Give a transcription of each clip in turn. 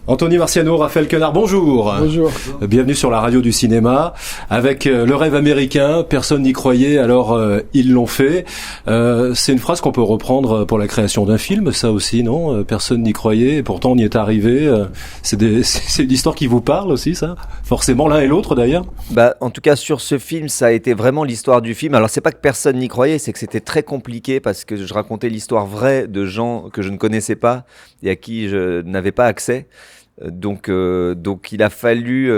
Anthony Marciano, Raphaël Quenard, bonjour. Bonjour. Bienvenue sur la radio du cinéma. Avec le rêve américain, personne n'y croyait, alors ils l'ont fait. C'est une phrase qu'on peut reprendre pour la création d'un film, ça aussi, non? Personne n'y croyait, et pourtant on y est arrivé. C'est une histoire qui vous parle aussi, ça? Forcément l'un et l'autre d'ailleurs. En tout cas, sur ce film, ça a été vraiment l'histoire du film. Alors, c'est pas que personne n'y croyait, c'est que c'était très compliqué parce que je racontais l'histoire vraie de gens que je ne connaissais pas et à qui je n'avais pas accès. Donc il a fallu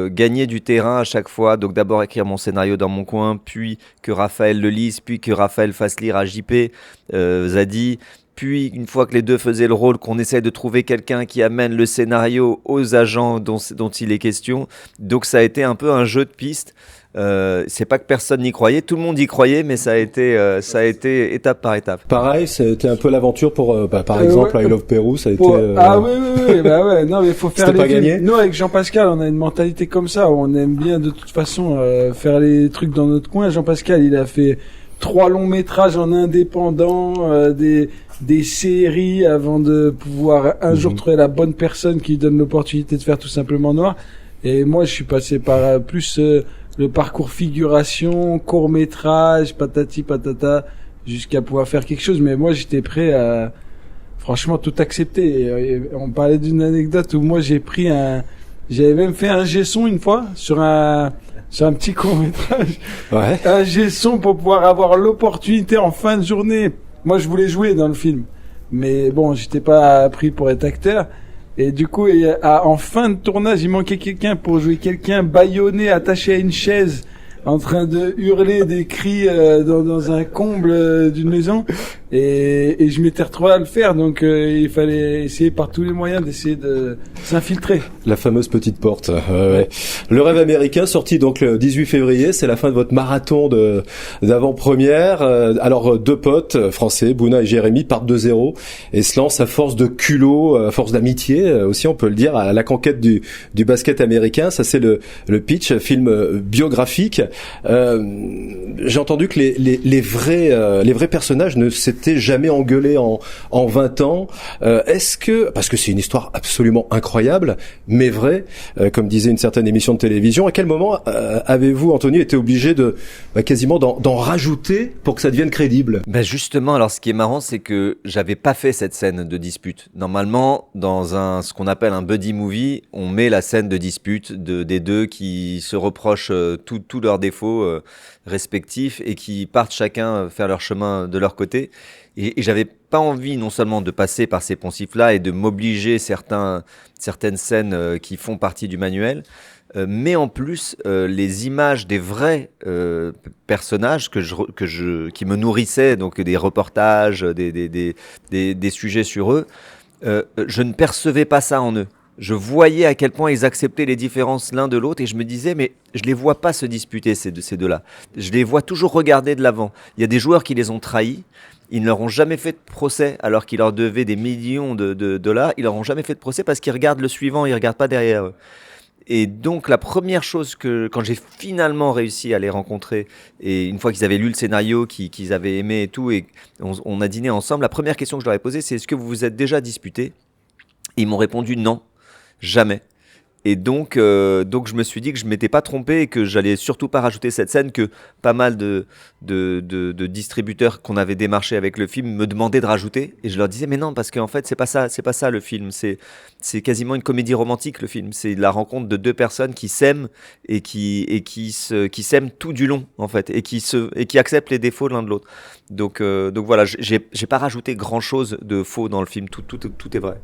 gagner du terrain à chaque fois. Donc d'abord écrire mon scénario dans mon coin, puis que Raphaël le lise, puis que Raphaël fasse lire à JP, Zadi. Puis une fois que les deux faisaient le rôle, qu'on essaie de trouver quelqu'un qui amène le scénario aux agents dont il est question. Donc ça a été un peu un jeu de pistes. C'est pas que personne n'y croyait, tout le monde y croyait, mais ça a été étape par étape. Pareil, c'était un peu l'aventure pour, par exemple, I Love Peru, ça a été. Ah oui, non, mais faut faire les films. Gagné. Nous, avec Jean-Pascal, on a une mentalité comme ça. On aime bien de toute façon faire les trucs dans notre coin. Jean-Pascal, il a fait 3 longs métrages en indépendant, des séries avant de pouvoir un jour trouver la bonne personne qui donne l'opportunité de faire tout simplement Noir. Et moi, je suis passé par plus le parcours figuration, court-métrage, patati patata, jusqu'à pouvoir faire quelque chose. Mais moi, j'étais prêt à, franchement, tout accepter. Et on parlait d'une anecdote où moi, j'avais même fait un G-son une fois sur un petit court-métrage. Ouais. Un G-son pour pouvoir avoir l'opportunité en fin de journée. Moi, je voulais jouer dans le film. Mais bon, j'étais pas pris pour être acteur. Et du coup, en fin de tournage, il manquait quelqu'un pour jouer quelqu'un bâillonné, attaché à une chaise, en train de hurler des cris dans un comble d'une maison. Et je m'étais retrouvé à le faire, donc il fallait essayer par tous les moyens d'essayer de s'infiltrer. La fameuse petite porte. Ouais. Le rêve américain, sorti donc le 18 février, c'est la fin de votre marathon d'avant-première. Alors 2 potes français, Bouna et Jérémy, partent de zéro et se lancent à force de culot, à force d'amitié aussi, on peut le dire, à la conquête du basket américain. Ça, c'est le pitch, film biographique. J'ai entendu que les vrais personnages ne s'étaient jamais engueulés en 20 ans. Est-ce que, parce que c'est une histoire absolument incroyable, mais vraie, comme disait une certaine émission de télévision, à quel moment avez-vous, Anthony, été obligé de quasiment d'en rajouter pour que ça devienne crédible? Justement, alors ce qui est marrant, c'est que j'avais pas fait cette scène de dispute. Normalement, dans ce qu'on appelle un buddy movie, on met la scène de dispute des deux qui se reprochent tous leurs défauts respectifs et qui partent chacun faire leur chemin de leur côté. Et j'avais pas envie non seulement de passer par ces poncifs-là et de m'obliger certaines scènes qui font partie du manuel, mais en plus les images des vrais personnages qui me nourrissaient, donc des reportages, des sujets sur eux, je ne percevais pas ça en eux. Je voyais à quel point ils acceptaient les différences l'un de l'autre et je me disais, mais je les vois pas se disputer ces deux-là. Je les vois toujours regarder de l'avant. Il y a des joueurs qui les ont trahis. Ils ne leur ont jamais fait de procès alors qu'ils leur devaient des millions de dollars. Ils leur ont jamais fait de procès parce qu'ils regardent le suivant, ils regardent pas derrière eux. Et donc la première chose quand j'ai finalement réussi à les rencontrer et une fois qu'ils avaient lu le scénario, qu'ils avaient aimé et tout, et on a dîné ensemble, la première question que je leur ai posée, c'est: est-ce que vous vous êtes déjà disputés? Et ils m'ont répondu non. Jamais. Et donc je me suis dit que je m'étais pas trompé et que j'allais surtout pas rajouter cette scène que pas mal de distributeurs qu'on avait démarchés avec le film me demandaient de rajouter. Et je leur disais mais non, parce qu'en fait c'est pas ça le film. C'est quasiment une comédie romantique le film. C'est la rencontre de 2 personnes qui s'aiment et qui s'aiment tout du long en fait et qui acceptent les défauts de l'un de l'autre. Donc voilà, j'ai pas rajouté grand chose de faux dans le film. Tout est vrai.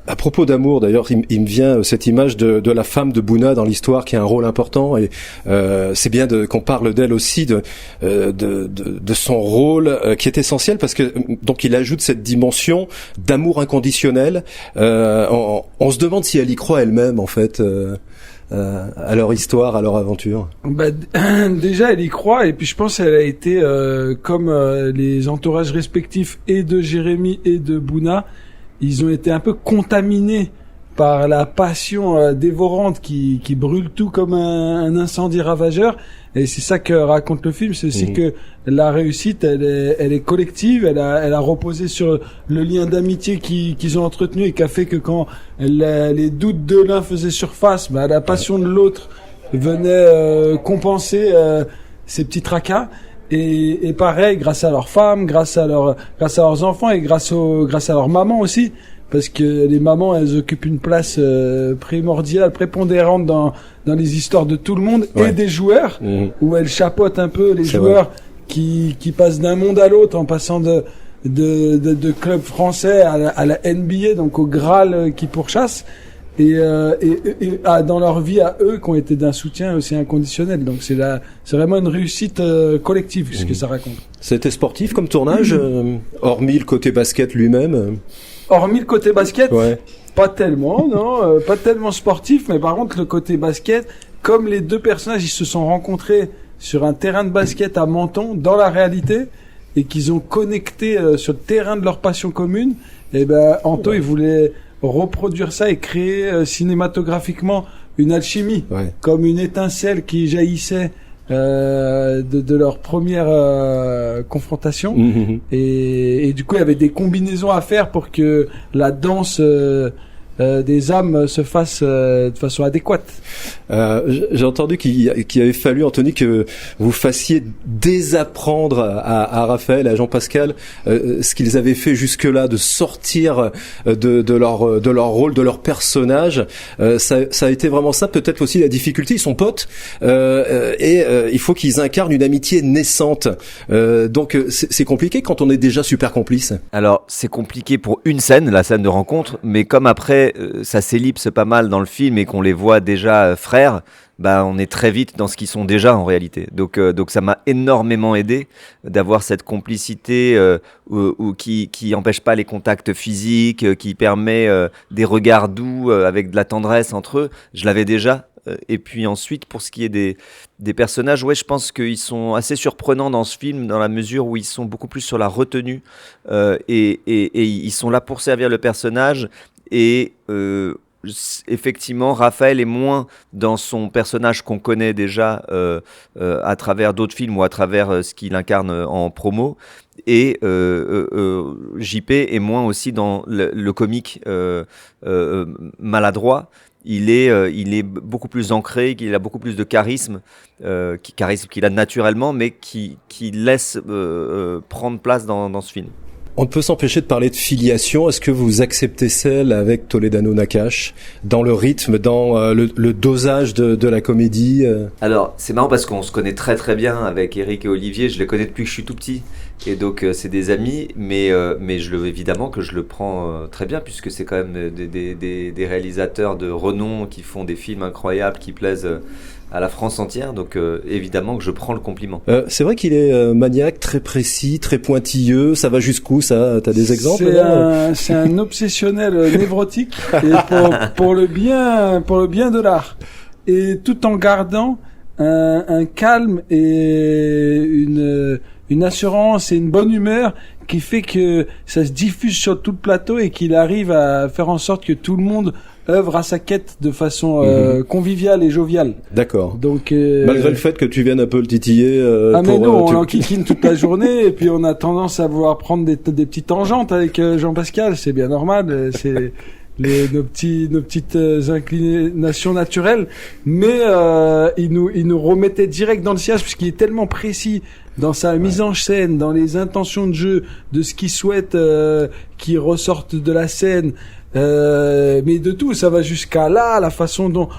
À propos d'amour d'ailleurs, il me vient cette image de la femme de Bouna dans l'histoire qui a un rôle important et c'est bien qu'on parle d'elle aussi, de son rôle qui est essentiel parce que donc il ajoute cette dimension d'amour inconditionnel. On se demande si elle y croit elle-même en fait. À leur histoire, à leur aventure. Déjà, elle y croit, et puis je pense qu'elle a été comme les entourages respectifs et de Jérémy et de Bouna, ils ont été un peu contaminés par la passion dévorante qui brûle tout comme un incendie ravageur. Et c'est ça que raconte le film, c'est aussi que la réussite, elle est collective, elle a reposé sur le lien d'amitié qu'ils ont entretenu et qui a fait que quand les doutes de l'un faisaient surface, la passion de l'autre venait compenser ces petits tracas. Et pareil, grâce à leurs femmes, grâce à leurs enfants et grâce à leurs mamans aussi. Parce que les mamans, elles occupent une place primordiale, prépondérante dans les histoires de tout le monde et des joueurs, où elles chapeautent un peu les joueurs qui passent d'un monde à l'autre en passant de clubs français à la NBA, donc au Graal qui pourchasse, et dans leur vie à eux qui ont été d'un soutien aussi inconditionnel. Donc c'est vraiment une réussite collective ce que ça raconte. C'était sportif comme tournage, hormis le côté basket lui-même. Hormis le côté basket, pas tellement, non, pas tellement sportif, mais par contre le côté basket, comme les deux personnages ils se sont rencontrés sur un terrain de basket à Menton dans la réalité et qu'ils ont connecté sur le terrain de leur passion commune, et Anto il voulait reproduire ça et créer cinématographiquement une alchimie, comme une étincelle qui jaillissait de leur première confrontation et du coup il y avait des combinaisons à faire pour que la danse des âmes se fasse de façon adéquate. J'ai entendu qu'il avait fallu, Anthony, que vous fassiez désapprendre à Raphaël et à Jean-Pascal ce qu'ils avaient fait jusque-là, de sortir de leur rôle, de leur personnage. Ça a été vraiment ça, peut-être aussi la difficulté. Ils sont potes et il faut qu'ils incarnent une amitié naissante. Donc c'est compliqué quand on est déjà super complice. Alors c'est compliqué pour une scène, la scène de rencontre, mais comme après ça s'ellipse pas mal dans le film et qu'on les voit déjà frères, on est très vite dans ce qu'ils sont déjà en réalité. Donc ça m'a énormément aidé d'avoir cette complicité qui empêche pas les contacts physiques, qui permet des regards doux avec de la tendresse entre eux. Je l'avais déjà. Et puis ensuite, pour ce qui est des personnages, je pense qu'ils sont assez surprenants dans ce film, dans la mesure où ils sont beaucoup plus sur la retenue et ils sont là pour servir le personnage. Et effectivement, Raphaël est moins dans son personnage qu'on connaît déjà à travers d'autres films ou à travers ce qu'il incarne en promo. Et JP est moins aussi dans le comique maladroit. Il est beaucoup plus ancré, il a beaucoup plus de charisme, charisme qu'il a naturellement, mais qui laisse prendre place dans ce film. On ne peut s'empêcher de parler de filiation. Est-ce que vous acceptez celle avec Toledano Nakache dans le rythme, dans le dosage de la comédie Alors, c'est marrant parce qu'on se connaît très très bien avec Eric et Olivier. Je les connais depuis que je suis tout petit. Et donc, c'est des amis. Mais évidemment que je le prends très bien puisque c'est quand même des réalisateurs de renom qui font des films incroyables, qui plaisent à la France entière, donc évidemment que je prends le compliment. C'est vrai qu'il est maniaque, très précis, très pointilleux. Ça va jusqu'où ça? T'as des exemples? C'est un obsessionnel névrotique et pour le bien de l'art, et tout en gardant un calme et une assurance et une bonne humeur qui fait que ça se diffuse sur tout le plateau et qu'il arrive à faire en sorte que tout le monde œuvre à sa quête de façon conviviale et joviale. D'accord. Donc malgré le fait que tu viennes un peu le titiller. Mais non, on l'enquiquine toute la journée et puis on a tendance à vouloir prendre des petites tangentes avec Jean-Pascal. C'est bien normal. C'est nos petites inclinations naturelles. Mais il nous remettait direct dans le sillage puisqu'il est tellement précis dans sa mise en scène, dans les intentions de jeu, de ce qu'il souhaite qui ressorte de la scène. Mais de tout, ça va jusqu'à la façon dont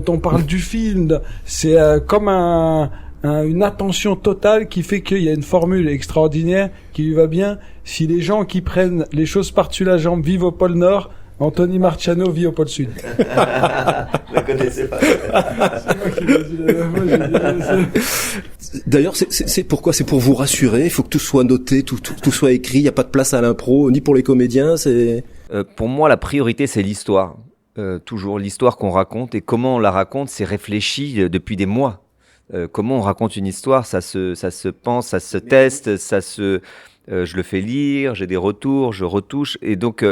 on parle du film. C'est comme une attention totale qui fait qu'il y a une formule extraordinaire qui lui va bien. Si les gens qui prennent les choses par-dessus la jambe vivent au pôle Nord, Anthony Marciano vit au pôle Sud. Je ne connaissais pas. C'est moi qui l'ai dit la dernière fois. D'ailleurs, c'est pourquoi? C'est pour vous rassurer. Il faut que tout soit noté, tout soit écrit. Il n'y a pas de place à l'impro, ni pour les comédiens. Pour moi, la priorité, c'est l'histoire. Toujours l'histoire qu'on raconte, et comment on la raconte, c'est réfléchi depuis des mois. Comment on raconte une histoire, ça se pense, ça se teste, je le fais lire, j'ai des retours, je retouche, et donc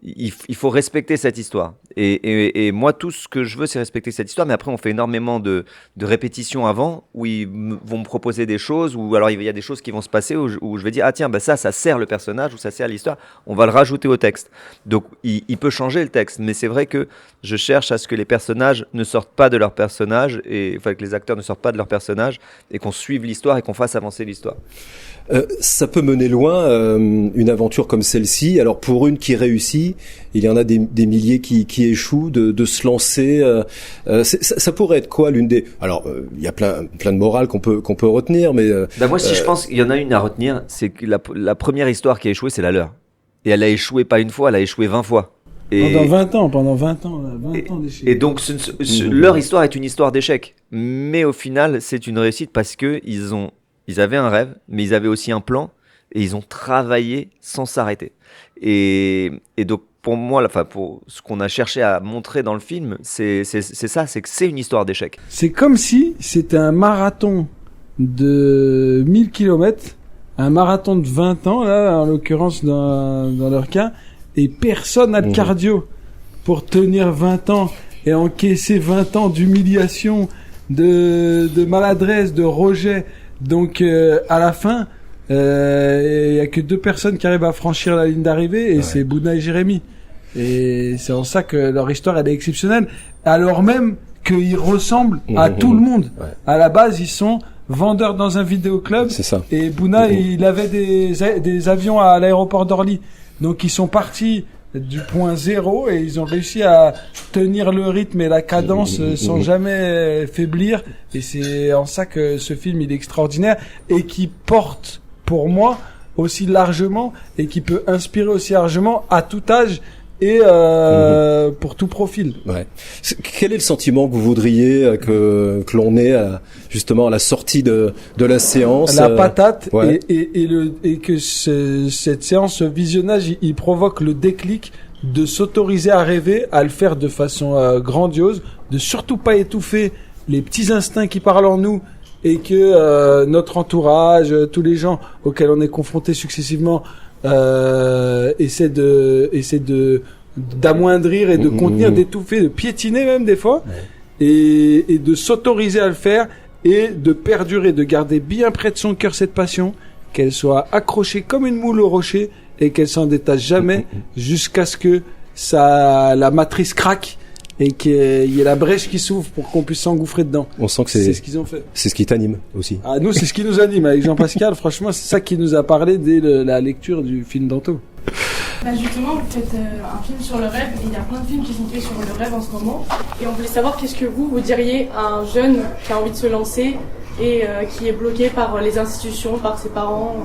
il faut respecter cette histoire. Et moi, tout ce que je veux, c'est respecter cette histoire. Mais après, on fait énormément de répétitions avant, où ils vont me proposer des choses, ou alors il y a des choses qui vont se passer où je vais dire, ah tiens, bah ça sert le personnage, ou ça sert l'histoire. On va le rajouter au texte. Donc, il peut changer le texte. Mais c'est vrai que je cherche à ce que les personnages ne sortent pas de leur personnage, enfin que les acteurs ne sortent pas de leur personnage, et qu'on suive l'histoire et qu'on fasse avancer l'histoire. Ça peut mener loin, une aventure comme celle-ci. Alors pour une qui réussit, il y en a des milliers qui échouent de se lancer. Ça pourrait être quoi l'une des... Alors il y a plein de morales qu'on peut retenir, mais moi, si je pense qu'il y en a une à retenir, c'est que la première histoire qui a échoué, c'est la leur. Et elle a échoué pas une fois, elle a échoué 20 fois. Pendant 20 ans d'échecs. Et donc, leur histoire est une histoire d'échec. Mais au final, c'est une réussite parce que ils avaient un rêve, mais ils avaient aussi un plan, et ils ont travaillé sans s'arrêter. Et donc, pour moi, pour ce qu'on a cherché à montrer dans le film, c'est ça, c'est que c'est une histoire d'échec. C'est comme si c'était un marathon de 1000 km, un marathon de 20 ans, là, en l'occurrence, dans leur cas, et personne n'a le cardio pour tenir 20 ans et encaisser 20 ans d'humiliation, de maladresse, de rejet. Donc à la fin, il y a que 2 personnes qui arrivent à franchir la ligne d'arrivée, et c'est Bouna et Jérémy. Et c'est en ça que leur histoire, elle est exceptionnelle, alors même qu'ils ressemblent à tout le monde. À la base, ils sont vendeurs dans un vidéoclub. C'est ça. Et Bouna, il avait des avions à l'aéroport d'Orly. Donc ils sont partis du point 0 et ils ont réussi à tenir le rythme et la cadence sans jamais faiblir. Et c'est en ça que ce film, il est extraordinaire et qui porte, pour moi, aussi largement, et qui peut inspirer aussi largement à tout âge et pour tout profil. Ouais. Quel est le sentiment que vous voudriez que l'on ait justement à la sortie de la séance? La patate, et que cette séance, ce visionnage, il provoque le déclic de s'autoriser à rêver, à le faire de façon grandiose, de surtout pas étouffer les petits instincts qui parlent en nous, et que notre entourage, tous les gens auxquels on est confronté successivement essaie d'amoindrir et de contenir, d'étouffer, de piétiner même des fois, et de s'autoriser à le faire et de perdurer, de garder bien près de son cœur cette passion, qu'elle soit accrochée comme une moule au rocher et qu'elle s'en détache jamais jusqu'à ce que la matrice craque et qu'il y ait la brèche qui s'ouvre pour qu'on puisse s'engouffrer dedans. On sent que c'est ce qu'ils ont fait. C'est ce qui t'anime aussi. Ah, nous, c'est ce qui nous anime avec Jean-Pascal. Franchement, c'est ça qui nous a parlé dès la lecture du film d'Anto. Justement, vous faites un film sur le rêve, et il y a plein de films qui sont faits sur le rêve en ce moment. Et on voulait savoir qu'est-ce que vous diriez à un jeune qui a envie de se lancer et qui est bloqué par les institutions, par ses parents.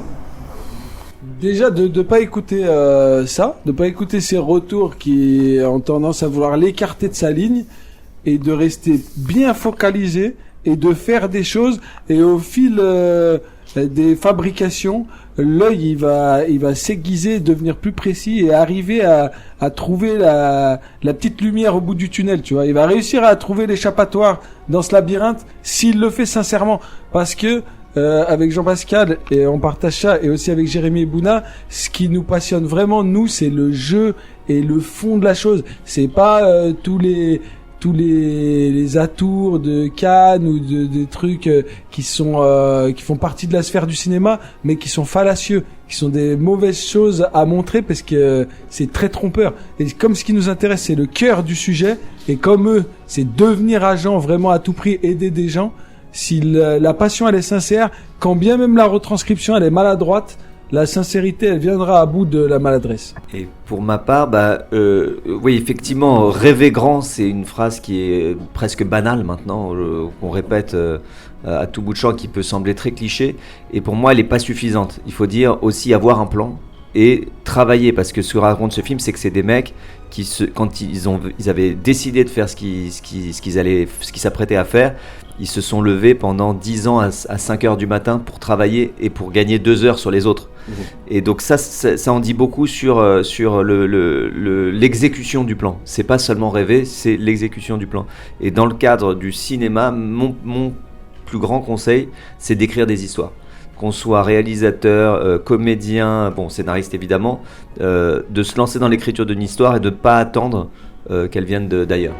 Déjà de pas écouter de pas écouter ces retours qui ont tendance à vouloir l'écarter de sa ligne, et de rester bien focalisé et de faire des choses, et au fil des fabrications, l'œil il va s'aiguiser, devenir plus précis et arriver à trouver la petite lumière au bout du tunnel, tu vois. Il va réussir à trouver l'échappatoire dans ce labyrinthe s'il le fait sincèrement, parce que avec Jean-Pascal, et on partage ça, et aussi avec Jérémy et Bouna, ce qui nous passionne vraiment, nous, c'est le jeu et le fond de la chose. C'est pas tous les atours de Cannes ou des trucs qui font partie de la sphère du cinéma, mais qui sont fallacieux, qui sont des mauvaises choses à montrer parce que c'est très trompeur. Et comme ce qui nous intéresse, c'est le cœur du sujet, et comme eux, c'est devenir agent vraiment à tout prix, aider des gens. Si la passion, elle est sincère, quand bien même la retranscription, elle est maladroite, la sincérité, elle viendra à bout de la maladresse. Et pour ma part, oui, effectivement, rêver grand, c'est une phrase qui est presque banale maintenant, qu'on répète à tout bout de champ, qui peut sembler très cliché. Et pour moi, elle n'est pas suffisante. Il faut dire aussi avoir un plan et travailler, parce que ce que raconte ce film, c'est que c'est des mecs qui, quand ils avaient décidé de faire ce qu'ils s'apprêtaient à faire, ils se sont levés pendant 10 ans à 5 heures du matin pour travailler et pour gagner 2 heures sur les autres. Et donc ça en dit beaucoup sur l'exécution du plan. C'est pas seulement rêver, c'est l'exécution du plan. Et dans le cadre du cinéma, mon plus grand conseil, c'est d'écrire des histoires. qu'on soit réalisateur, comédien, bon, scénariste évidemment, de se lancer dans l'écriture d'une histoire et de ne pas attendre qu'elle vienne d'ailleurs.